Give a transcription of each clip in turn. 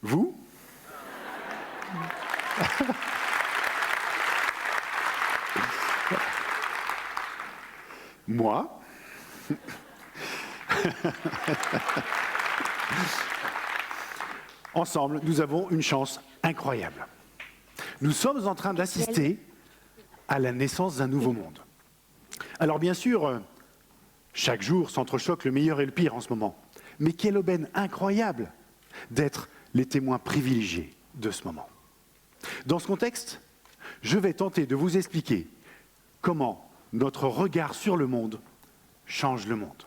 Vous? Moi? Ensemble, nous avons une chance incroyable. Nous sommes en train d'assister à la naissance d'un nouveau monde. Alors bien sûr, chaque jour s'entrechoque le meilleur et le pire en ce moment. Mais quelle aubaine incroyable d'être les témoins privilégiés de ce moment. Dans ce contexte, je vais tenter de vous expliquer comment notre regard sur le monde change le monde.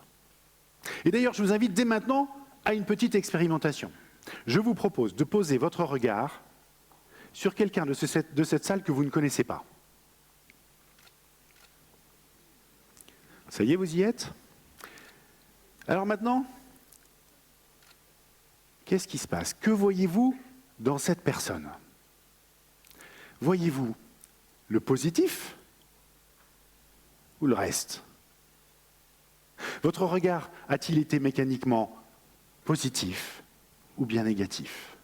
Et d'ailleurs, je vous invite dès maintenant à une petite expérimentation. Je vous propose de poser votre regard sur quelqu'un de cette salle que vous ne connaissez pas. Ça y est, vous y êtes? Alors maintenant, qu'est-ce qui se passe? Que voyez-vous dans cette personne? Voyez-vous le positif ou le reste? Votre regard a-t-il été mécaniquement positif ou bien négatif?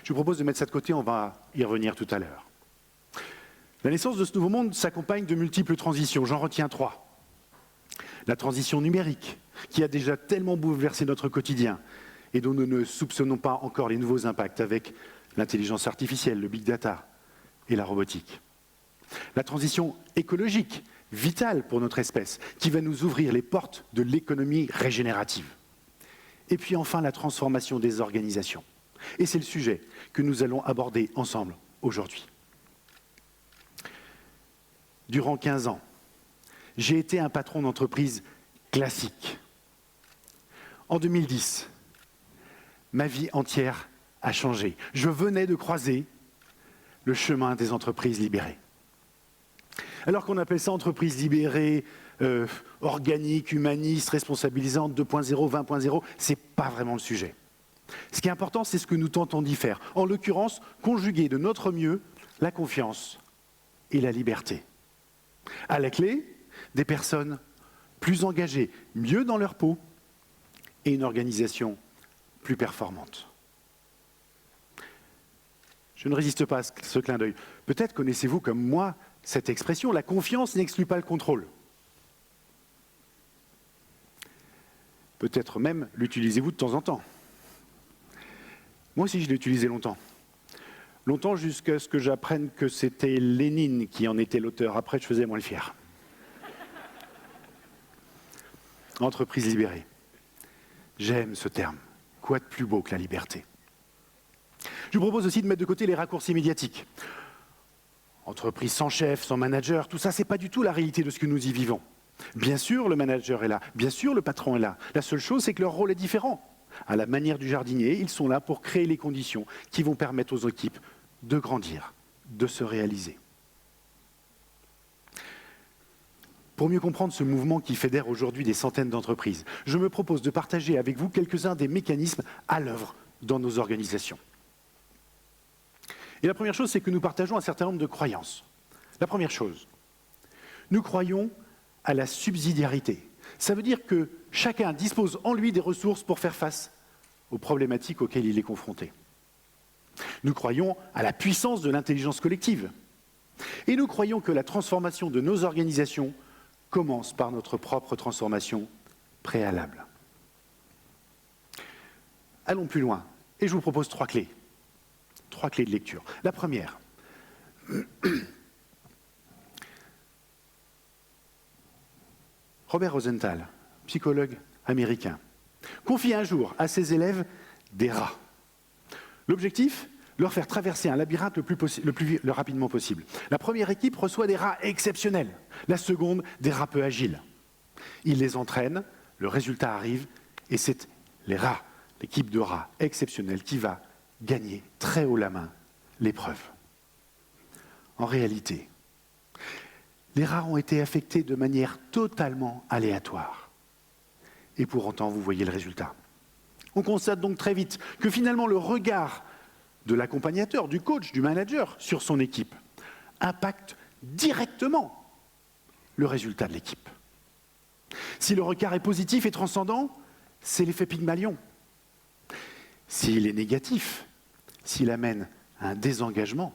Je vous propose de mettre ça de côté, on va y revenir tout à l'heure. La naissance de ce nouveau monde s'accompagne de multiples transitions, j'en retiens 3. La transition numérique, qui a déjà tellement bouleversé notre quotidien et dont nous ne soupçonnons pas encore les nouveaux impacts avec l'intelligence artificielle, le big data et la robotique. La transition écologique, vitale pour notre espèce, qui va nous ouvrir les portes de l'économie régénérative. Et puis enfin, la transformation des organisations. Et c'est le sujet que nous allons aborder ensemble aujourd'hui. Durant 15 ans, j'ai été un patron d'entreprise classique. En 2010, ma vie entière a changé. Je venais de croiser le chemin des entreprises libérées. Alors qu'on appelle ça entreprise libérée, organique, humaniste, responsabilisante, 2.0, 20.0, c'est pas vraiment le sujet. Ce qui est important, c'est ce que nous tentons d'y faire. En l'occurrence, conjuguer de notre mieux la confiance et la liberté. À la clé, des personnes plus engagées, mieux dans leur peau, et une organisation plus performante. Je ne résiste pas à ce clin d'œil. Peut-être connaissez-vous comme moi cette expression, la confiance n'exclut pas le contrôle. Peut-être même l'utilisez-vous de temps en temps. Moi aussi, je l'ai utilisé longtemps. Longtemps jusqu'à ce que j'apprenne que c'était Lénine qui en était l'auteur. Après, je faisais moins le fier. Entreprise libérée. J'aime ce terme. Quoi de plus beau que la liberté? Je vous propose aussi de mettre de côté les raccourcis médiatiques. Entreprise sans chef, sans manager, tout ça, c'est pas du tout la réalité de ce que nous y vivons. Bien sûr, le manager est là, bien sûr, le patron est là. La seule chose, c'est que leur rôle est différent. À la manière du jardinier, ils sont là pour créer les conditions qui vont permettre aux équipes de grandir, de se réaliser. Pour mieux comprendre ce mouvement qui fédère aujourd'hui des centaines d'entreprises, je me propose de partager avec vous quelques-uns des mécanismes à l'œuvre dans nos organisations. Et la première chose, c'est que nous partageons un certain nombre de croyances. La première chose, nous croyons à la subsidiarité. Ça veut dire que chacun dispose en lui des ressources pour faire face aux problématiques auxquelles il est confronté. Nous croyons à la puissance de l'intelligence collective. Et nous croyons que la transformation de nos organisations commence par notre propre transformation préalable. Allons plus loin, et je vous propose 3 clés. 3 clés de lecture. La première, Robert Rosenthal, psychologue américain, confie un jour à ses élèves des rats. L'objectif, leur faire traverser un labyrinthe le rapidement possible. La première équipe reçoit des rats exceptionnels, la seconde des rats peu agiles. Il les entraîne, le résultat arrive, et c'est les rats, l'équipe de rats exceptionnels qui va gagner très haut la main l'épreuve. En réalité, les rats ont été affectés de manière totalement aléatoire. Et pour autant, vous voyez le résultat. On constate donc très vite que finalement le regard de l'accompagnateur, du coach, du manager sur son équipe impacte directement le résultat de l'équipe. Si le regard est positif et transcendant, c'est l'effet Pygmalion. S'il est négatif, s'il amène un désengagement,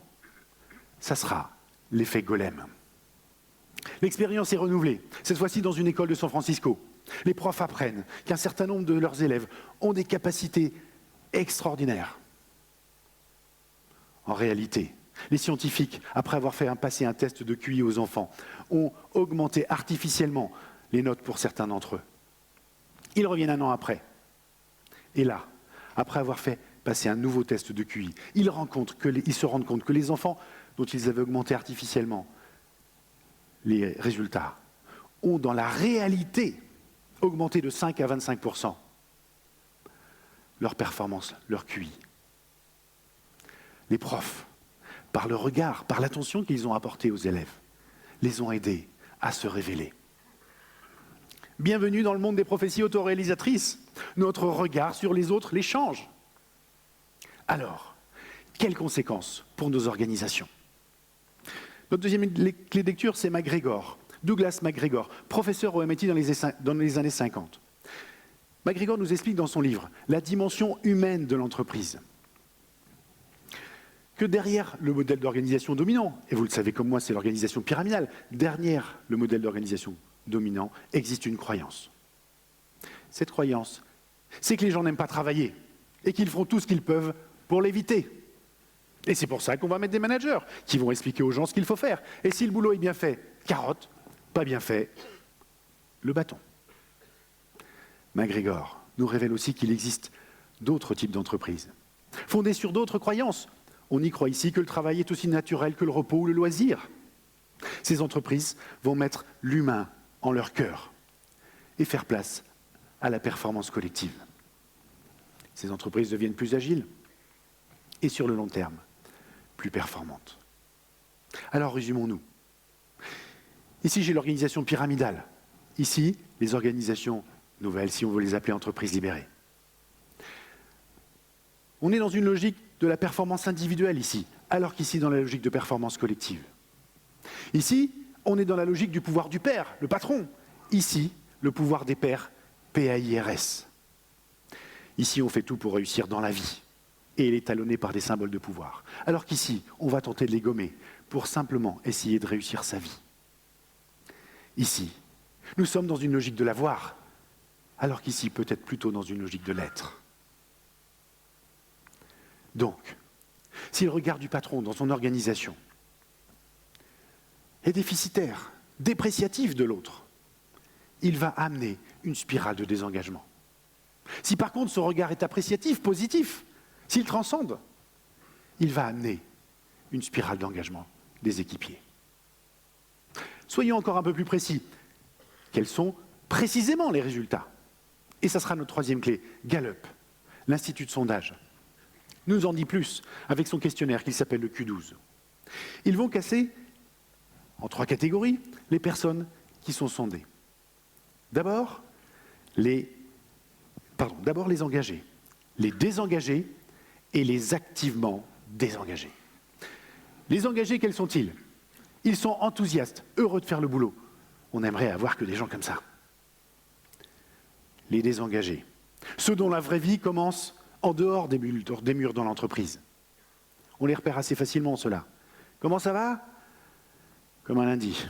ça sera l'effet golem. L'expérience est renouvelée, cette fois-ci dans une école de San Francisco. Les profs apprennent qu'un certain nombre de leurs élèves ont des capacités extraordinaires. En réalité, les scientifiques, après avoir fait passer un test de QI aux enfants, ont augmenté artificiellement les notes pour certains d'entre eux. Ils reviennent un an après. Et là, après avoir fait passer un nouveau test de QI, ils se rendent compte que les enfants dont ils avaient augmenté artificiellement les résultats ont dans la réalité augmenté de 5 à 25% leur performance, leur QI. Les profs, par le regard, par l'attention qu'ils ont apportée aux élèves, les ont aidés à se révéler. Bienvenue dans le monde des prophéties autoréalisatrices. Notre regard sur les autres les change. Alors, quelles conséquences pour nos organisations? Notre deuxième clé de lecture, c'est MacGregor, Douglas MacGregor, professeur au MIT dans les années 50. MacGregor nous explique dans son livre la dimension humaine de l'entreprise. Que derrière le modèle d'organisation dominant, et vous le savez comme moi, c'est l'organisation pyramidale, derrière le modèle d'organisation dominant existe une croyance. Cette croyance, c'est que les gens n'aiment pas travailler et qu'ils feront tout ce qu'ils peuvent pour l'éviter. Et c'est pour ça qu'on va mettre des managers qui vont expliquer aux gens ce qu'il faut faire. Et si le boulot est bien fait, carotte, pas bien fait, le bâton. MacGregor nous révèle aussi qu'il existe d'autres types d'entreprises, fondées sur d'autres croyances. On y croit ici que le travail est aussi naturel que le repos ou le loisir. Ces entreprises vont mettre l'humain en leur cœur et faire place à la performance collective. Ces entreprises deviennent plus agiles et sur le long terme, plus performantes. Alors résumons-nous. Ici, j'ai l'organisation pyramidale. Ici, les organisations nouvelles, si on veut les appeler entreprises libérées. On est dans une logique de la performance individuelle ici, alors qu'ici, dans la logique de performance collective. Ici, on est dans la logique du pouvoir du père, le patron. Ici, le pouvoir des pairs, PAIRS. Ici, on fait tout pour réussir dans la vie. Et il est talonné par des symboles de pouvoir. Alors qu'ici, on va tenter de les gommer pour simplement essayer de réussir sa vie. Ici, nous sommes dans une logique de l'avoir, alors qu'ici, peut-être plutôt dans une logique de l'être. Donc, si le regard du patron dans son organisation est déficitaire, dépréciatif de l'autre, il va amener une spirale de désengagement. Si par contre ce regard est appréciatif, positif, s'il transcende, il va amener une spirale d'engagement des équipiers. Soyons encore un peu plus précis. Quels sont précisément les résultats? Et ça sera notre troisième clé, Gallup, l'institut de sondage, nous en dit plus avec son questionnaire qui s'appelle le Q12. Ils vont casser en 3 catégories les personnes qui sont sondées. D'abord les engagés, les désengagés et les activement désengagés. Les engagés, quels sont-ils? Ils sont enthousiastes, heureux de faire le boulot. On aimerait avoir que des gens comme ça. Les désengagés, ceux dont la vraie vie commence en dehors des murs dans l'entreprise. On les repère assez facilement, ceux-là. Comment ça va? Comme un lundi.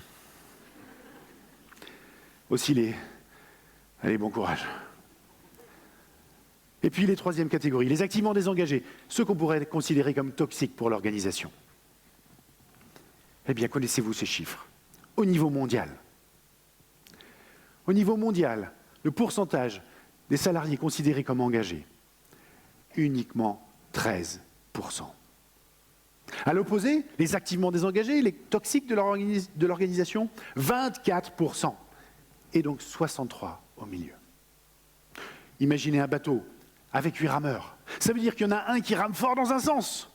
Aussi allez, bon courage. Et puis les troisième catégories, les activement désengagés, ceux qu'on pourrait considérer comme toxiques pour l'organisation. Eh bien, connaissez-vous ces chiffres? Au niveau mondial. Au niveau mondial, le pourcentage des salariés considérés comme engagés, uniquement 13%. À l'opposé, les activement désengagés, les toxiques de l'organisation, 24%. Et donc 63 au milieu. Imaginez un bateau avec 8 rameurs. Ça veut dire qu'il y en a un qui rame fort dans un sens.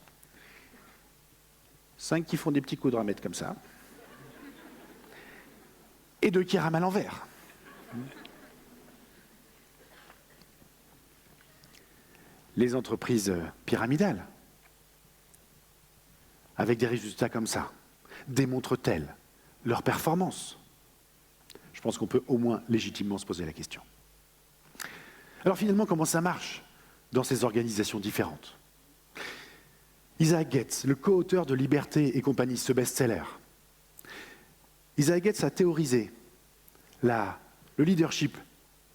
5 qui font des petits coups de ramette comme ça. Et 2 qui rament à l'envers. Les entreprises pyramidales, avec des résultats comme ça, démontrent-elles leur performance? Je pense qu'on peut au moins légitimement se poser la question. Alors finalement, comment ça marche dans ces organisations différentes? Isaac Getz, le co-auteur de Liberté et compagnie, ce best-seller. Isaac Getz a théorisé le leadership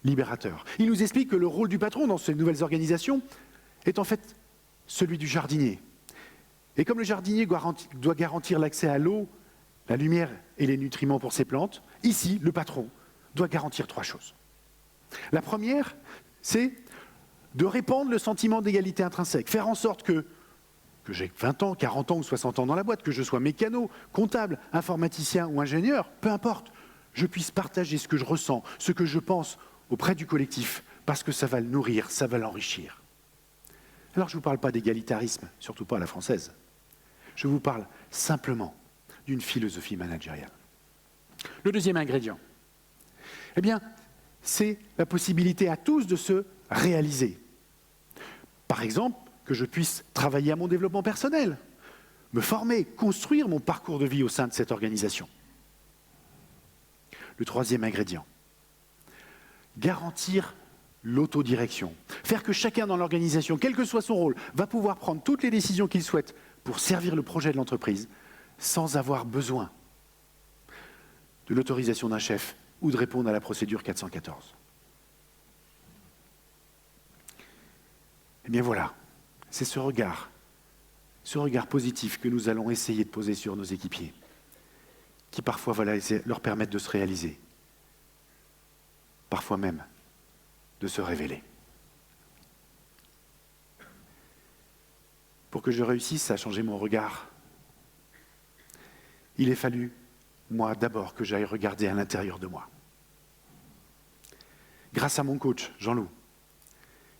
libérateur. Il nous explique que le rôle du patron dans ces nouvelles organisations est en fait celui du jardinier. Et comme le jardinier doit garantir l'accès à l'eau, la lumière et les nutriments pour ses plantes, ici, le patron doit garantir 3 choses. La première, c'est de répandre le sentiment d'égalité intrinsèque, faire en sorte que j'ai 20 ans, 40 ans ou 60 ans dans la boîte, que je sois mécano, comptable, informaticien ou ingénieur, peu importe, je puisse partager ce que je ressens, ce que je pense auprès du collectif, parce que ça va le nourrir, ça va l'enrichir. Alors je ne vous parle pas d'égalitarisme, surtout pas à la française. Je vous parle simplement d'une philosophie managériale. Le deuxième ingrédient, eh bien, c'est la possibilité à tous de se réaliser. Par exemple, que je puisse travailler à mon développement personnel, me former, construire mon parcours de vie au sein de cette organisation. Le troisième ingrédient, garantir l'autodirection. Faire que chacun dans l'organisation, quel que soit son rôle, va pouvoir prendre toutes les décisions qu'il souhaite pour servir le projet de l'entreprise sans avoir besoin de l'autorisation d'un chef ou de répondre à la procédure 414. Eh bien voilà, c'est ce regard positif que nous allons essayer de poser sur nos équipiers, qui parfois va leur permettre de se réaliser, parfois même de se révéler. Pour que je réussisse à changer mon regard, il a fallu, moi, d'abord, que j'aille regarder à l'intérieur de moi. Grâce à mon coach, Jean-Loup,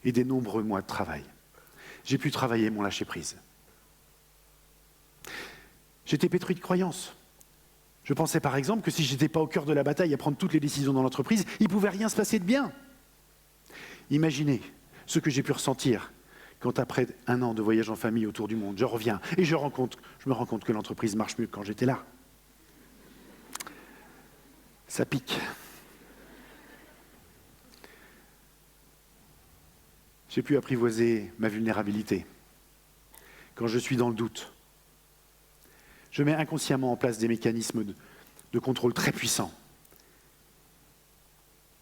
et des nombreux mois de travail, j'ai pu travailler mon lâcher-prise. J'étais pétri de croyances. Je pensais par exemple que si je n'étais pas au cœur de la bataille à prendre toutes les décisions dans l'entreprise, il ne pouvait rien se passer de bien. Imaginez ce que j'ai pu ressentir quand après 1 an de voyage en famille autour du monde, je reviens et je me rends compte que l'entreprise marche mieux que quand j'étais là. Ça pique. J'ai pu apprivoiser ma vulnérabilité. Quand je suis dans le doute, je mets inconsciemment en place des mécanismes de contrôle très puissants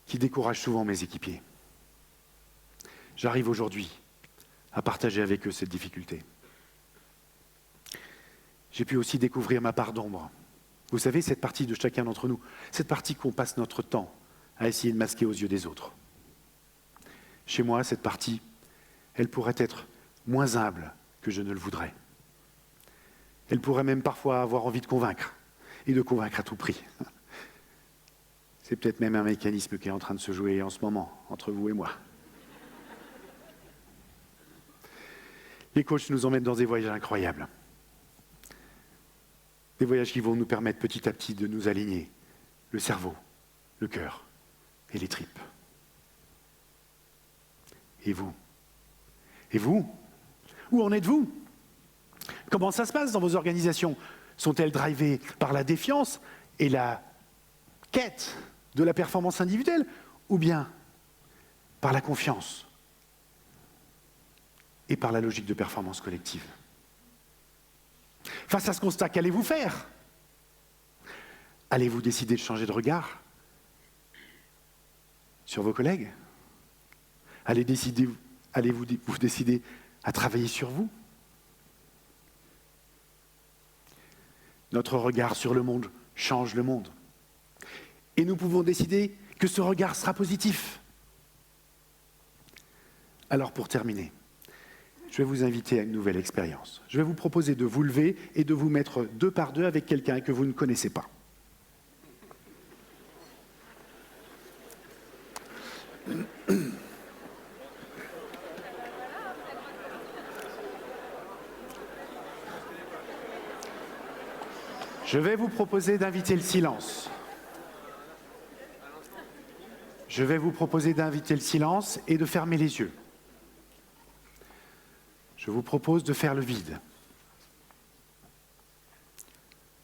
qui découragent souvent mes équipiers. J'arrive aujourd'hui à partager avec eux cette difficulté. J'ai pu aussi découvrir ma part d'ombre. Vous savez, cette partie de chacun d'entre nous, cette partie qu'on passe notre temps à essayer de masquer aux yeux des autres. Chez moi, cette partie, elle pourrait être moins humble que je ne le voudrais. Elle pourrait même parfois avoir envie de convaincre, et de convaincre à tout prix. C'est peut-être même un mécanisme qui est en train de se jouer en ce moment, entre vous et moi. Les coachs nous emmènent dans des voyages incroyables. Des voyages qui vont nous permettre petit à petit de nous aligner, le cerveau, le cœur et les tripes. Et vous? Et vous? Où en êtes-vous? Comment ça se passe dans vos organisations? Sont-elles drivées par la défiance et la quête de la performance individuelle, ou bien par la confiance et par la logique de performance collective? Face à ce constat, qu'allez-vous faire? Allez-vous décider de changer de regard sur vos collègues? Allez-vous décider à travailler sur vous? Notre regard sur le monde change le monde. Et nous pouvons décider que ce regard sera positif. Alors pour terminer, je vais vous inviter à une nouvelle expérience. Je vais vous proposer de vous lever et de vous mettre 2 par 2 avec quelqu'un que vous ne connaissez pas. Je vais vous proposer d'inviter le silence. Je vais vous proposer d'inviter le silence et de fermer les yeux. Je vous propose de faire le vide,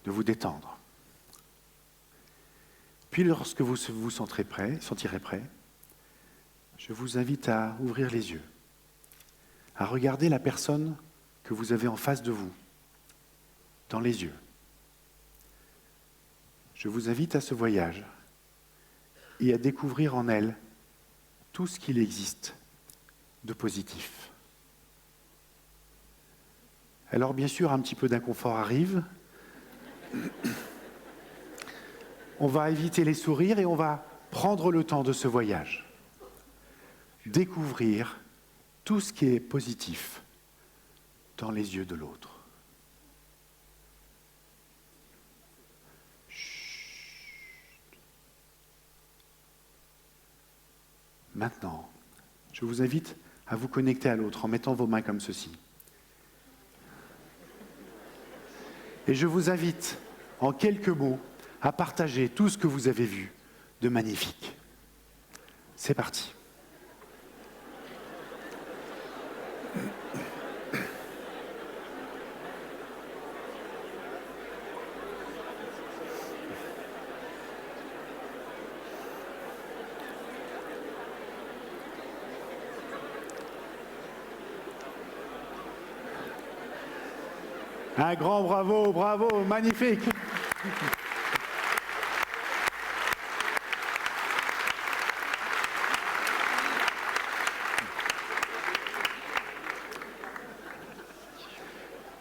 de vous détendre. Puis lorsque vous vous sentirez prêt, je vous invite à ouvrir les yeux, à regarder la personne que que vous avez en face de vous, dans les yeux. Je vous invite à ce voyage et à découvrir en elle tout ce qu'il existe de positif. Alors bien sûr, un petit peu d'inconfort arrive. On va éviter les sourires et on va prendre le temps de ce voyage. Découvrir tout ce qui est positif dans les yeux de l'autre. Maintenant, je vous invite à vous connecter à l'autre en mettant vos mains comme ceci. Et je vous invite, en quelques mots, à partager tout ce que vous avez vu de magnifique. C'est parti. Un grand bravo, bravo, magnifique.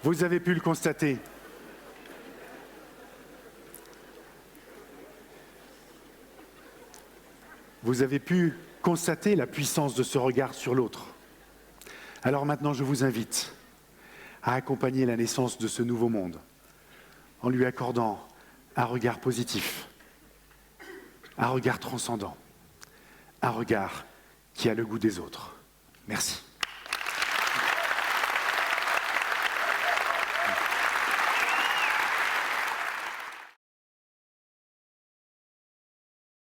Vous avez pu le constater. Vous avez pu constater la puissance de ce regard sur l'autre. Alors maintenant, je vous invite à accompagner la naissance de ce nouveau monde en lui accordant un regard positif, un regard transcendant, un regard qui a le goût des autres. Merci.